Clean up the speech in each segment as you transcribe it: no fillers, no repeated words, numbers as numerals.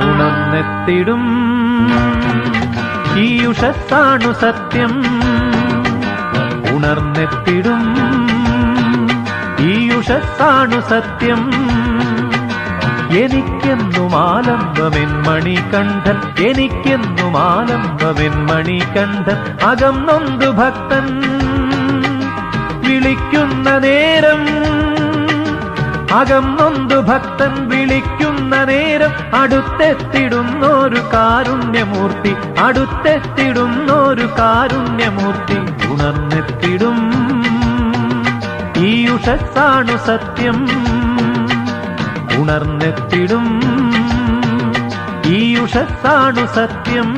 ഉണർന്നെത്തിടും ഈ ഉഷസ്സാണു സത്യം. ഉണർന്നെത്തിടും ഈ ഉഷസ്സാണു സത്യം. എനിക്കെന്നും ആലംബമെൻ മണികണ്ഠൻ, എനിക്കെന്നും ആലംബമെൻ മണികണ്ഠൻ. അകം നൊന്തു ഭക്തൻ വിളിക്കുന്ന നേരം, അകം നൊന്തു ഭക്തൻ വിളിക്കുന്ന നേരം അടുത്തെത്തിടുന്നൊരു കാരുണ്യമൂർത്തി, അടുത്തെത്തിടുന്നൊരു കാരുണ്യമൂർത്തി. ഉണർന്നെത്തിടും ഈ ഉഷസ്സാണു സത്യം. ഉണർന്നെത്തിടും ഈ ഉഷസ്സാണു സത്യം.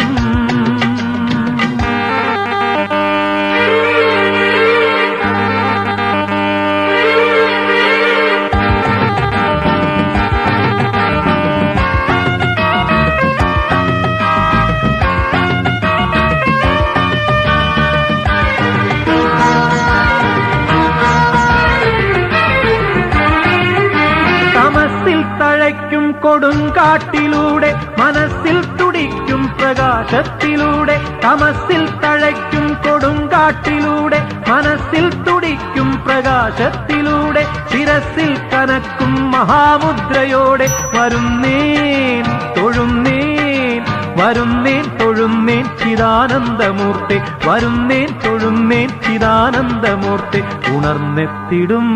തഴയ്ക്കും കൊടുങ്കാട്ടിലൂടെ മനസ്സിൽ തുടിക്കും പ്രകാശത്തിലൂടെ, തമസിൽ തഴയ്ക്കും കൊടുങ്കാട്ടിലൂടെ മനസ്സിൽ തുടിക്കും പ്രകാശത്തിലൂടെ, ശിരസിൽ കനക്കും മഹാമുദ്രയോടെ വരുന്നേൻ തൊഴുന്നേൻ, വരുന്നേൻ തൊഴുന്നേൻ ചിദാനന്ദമൂർത്തി, വരുന്നേൻ തൊഴുന്നേൻ ചിദാനന്ദമൂർത്തി. ഉണർന്നെത്തിടും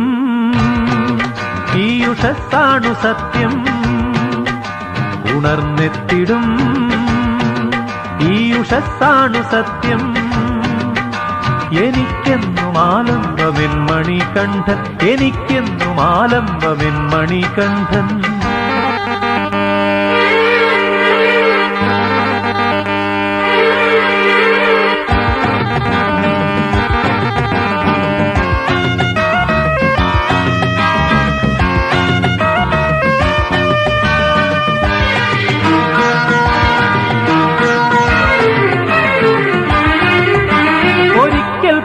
ഈ ഉഷസ്സാണു സത്യം. ഉണർന്നെത്തിടും ഈ ഉഷസ്സാണു സത്യം. എനിക്കെന്നും ആലംബമെൻ മണികണ്ഠൻ, എനിക്കെന്നും ആലംബമെൻ മണികണ്ഠൻ.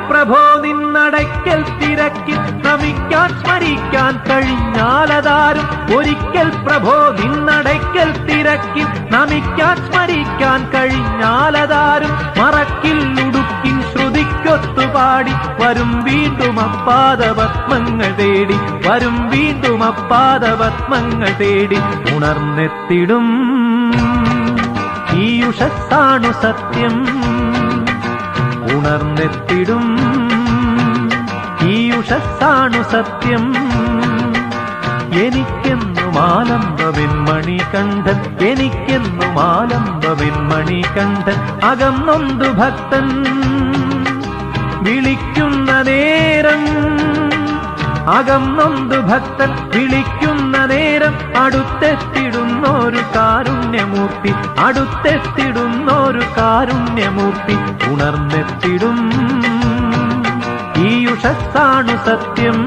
പ്രഭോ നിന്നടയ്ക്കൽ തിരക്കിൽ നമിക്കാൻ സ്മരിക്കാൻ കഴിഞ്ഞാലതാരും, ഒരിക്കൽ പ്രഭോ നിന്നടയ്ക്കൽ തിരക്കിൽ നമിക്കാൻ സ്മരിക്കാൻ കഴിഞ്ഞാലതാരും. മറക്കിൽ ഉടുക്കിൻ ശ്രുതിക്കൊത്തുപാടി വരും വീണ്ടും അപ്പാദപത്മങ്ങൾ തേടി, വരും വീണ്ടും അപ്പാദപത്മങ്ങൾ തേടി. ഉണർന്നെത്തിടും ഈ ഉഷസ്സാണു സത്യം. ഉണർന്നെത്തിടും ഈ ഉഷസ്സാണു സത്യം. എനിക്കെന്നും ആലംബമെൻ മണികണ്ഠൻ, എനിക്കെന്നും ആലംബമെൻ മണികണ്ഠൻ. അകം നൊന്തു ഭക്തൻ വിളിക്കുന്ന നേരം, അകം നൊന്തു ഭക്തൻ വിളിക്കുന്ന നേരം അടുത്തെത്തിടുന്നൊരു കാരുണ്യമൂർത്തി, അടുത്തെത്തിടുന്നൊരു കാരുണ്യമൂർത്തി. ഉണർന്നെത്തിടും ഈ ഉഷസ്സാണു സത്യം.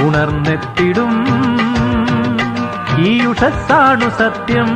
ഉണർന്നെത്തിടും ഈ ഉഷസ്സാണു സത്യം.